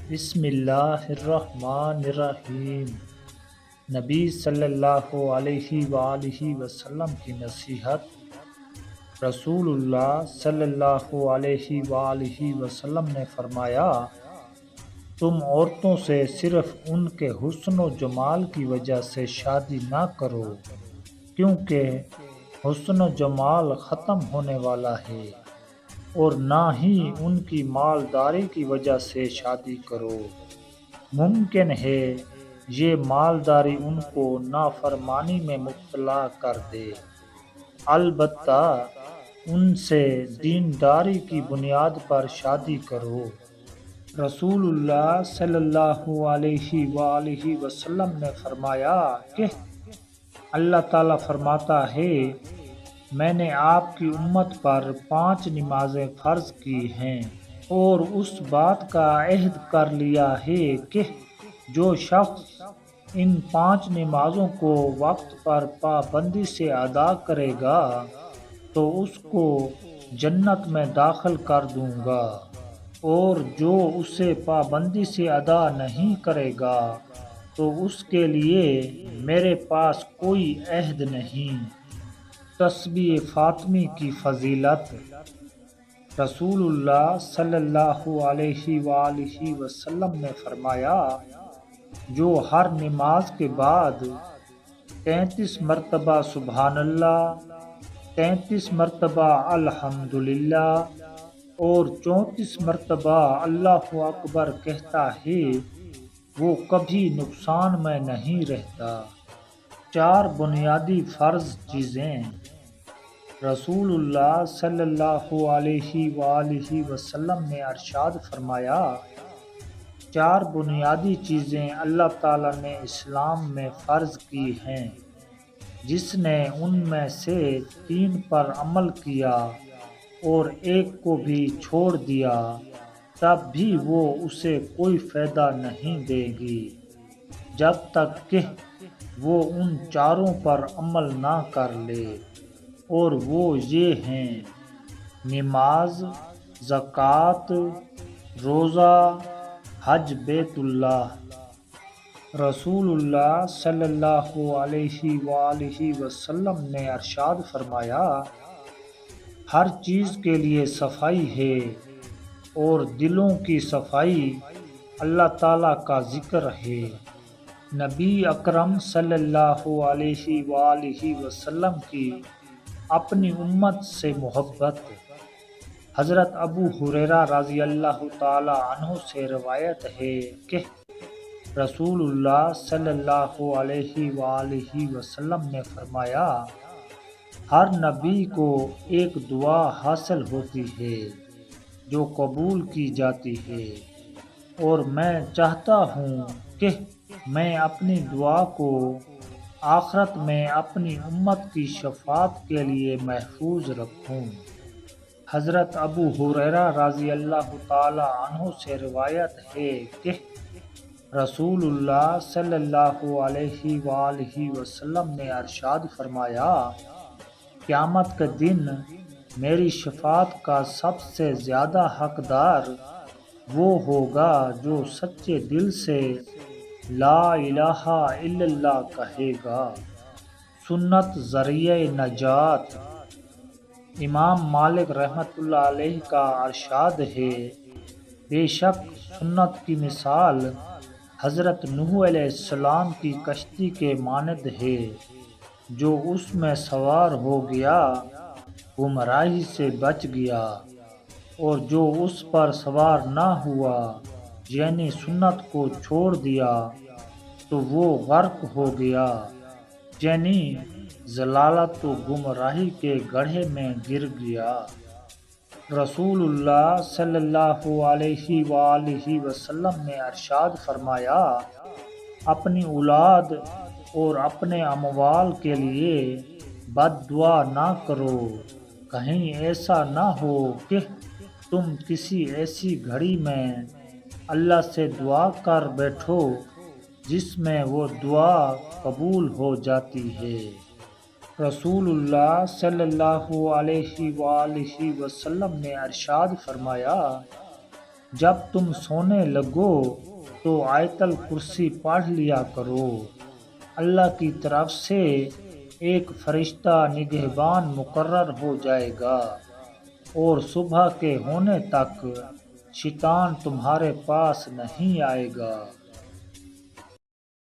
بسم اللہ الرحمن الرحیم۔ نبی صلی اللہ علیہ وآلہ وسلم کی نصیحت۔ رسول اللہ صلی اللہ علیہ وآلہ وسلم نے فرمایا، تم عورتوں سے صرف ان کے حسن و جمال کی وجہ سے شادی نہ کرو، کیونکہ حسن و جمال ختم ہونے والا ہے، اور نہ ہی ان کی مالداری کی وجہ سے شادی کرو۔ ممکن ہے یہ مالداری ان کو نافرمانی میں مبتلا کر دے، البتہ ان سے دینداری کی بنیاد پر شادی کرو۔ رسول اللہ صلی اللہ علیہ وآلہ وسلم نے فرمایا کہ اللہ تعالیٰ فرماتا ہے، میں نے آپ کی امت پر 5 نمازیں فرض کی ہیں، اور اس بات کا عہد کر لیا ہے کہ جو شخص ان 5 نمازوں کو وقت پر پابندی سے ادا کرے گا تو اس کو جنت میں داخل کر دوں گا، اور جو اسے پابندی سے ادا نہیں کرے گا تو اس کے لیے میرے پاس کوئی عہد نہیں۔ تسبیح فاطمی کی فضیلت۔ رسول اللہ صلی اللہ علیہ وآلہ وسلم نے فرمایا، جو ہر نماز کے بعد 33 مرتبہ سبحان اللہ، 33 مرتبہ الحمدللہ اور 34 مرتبہ اللہ اکبر کہتا ہے، وہ کبھی نقصان میں نہیں رہتا۔ 4 بنیادی فرض چیزیں۔ رسول اللہ صلی اللہ علیہ وآلہ وسلم نے ارشاد فرمایا، 4 بنیادی چیزیں اللہ تعالیٰ نے اسلام میں فرض کی ہیں، جس نے ان میں سے 3 پر عمل کیا اور ایک کو بھی چھوڑ دیا، تب بھی وہ اسے کوئی فائدہ نہیں دے گی جب تک کہ وہ ان 4 پر عمل نہ کر لے، اور وہ یہ ہیں: نماز، زکوٰۃ، روزہ، حج بیت اللہ۔ رسول اللہ صلی اللہ علیہ وآلہ وسلم نے ارشاد فرمایا، ہر چیز کے لیے صفائی ہے، اور دلوں کی صفائی اللہ تعالیٰ کا ذکر ہے۔ نبی اکرم صلی اللہ علیہ وآلہ وسلم کی اپنی امت سے محبت۔ حضرت ابو ہریرہ رضی اللہ تعالی عنہ سے روایت ہے کہ رسول اللہ صلی اللہ علیہ وآلہ وسلم نے فرمایا، ہر نبی کو ایک دعا حاصل ہوتی ہے جو قبول کی جاتی ہے، اور میں چاہتا ہوں کہ میں اپنی دعا کو آخرت میں اپنی امت کی شفاعت کے لیے محفوظ رکھوں۔ حضرت ابو ہریرہ رضی اللہ تعالی عنہ سے روایت ہے کہ رسول اللہ صلی اللہ علیہ وآلہ وسلم نے ارشاد فرمایا، قیامت کے دن میری شفاعت کا سب سے زیادہ حقدار وہ ہوگا جو سچے دل سے لا الہ الا اللہ کہے گا۔ سنت ذریعہ نجات۔ امام مالک رحمۃ اللہ علیہ کا ارشاد ہے، بے شک سنت کی مثال حضرت نوح علیہ السلام کی کشتی کے مانند ہے، جو اس میں سوار ہو گیا گمراہی سے بچ گیا، اور جو اس پر سوار نہ ہوا یعنی سنت کو چھوڑ دیا تو وہ غرق ہو گیا، یعنی ضلالت و گمراہی کے گڑھے میں گر گیا۔ رسول اللہ صلی اللہ علیہ وآلہ وسلم نے ارشاد فرمایا، اپنی اولاد اور اپنے اموال کے لیے بد دعا نہ کرو، کہیں ایسا نہ ہو کہ تم کسی ایسی گھڑی میں اللہ سے دعا کر بیٹھو جس میں وہ دعا قبول ہو جاتی ہے۔ رسول اللہ صلی اللہ علیہ وآلہ وسلم نے ارشاد فرمایا، جب تم سونے لگو تو آیت الکرسی پڑھ لیا کرو۔ اللہ کی طرف سے ایک فرشتہ نگہبان مقرر ہو جائے گا اور صبح کے ہونے تک شیطان تمہارے پاس نہیں آئے گا۔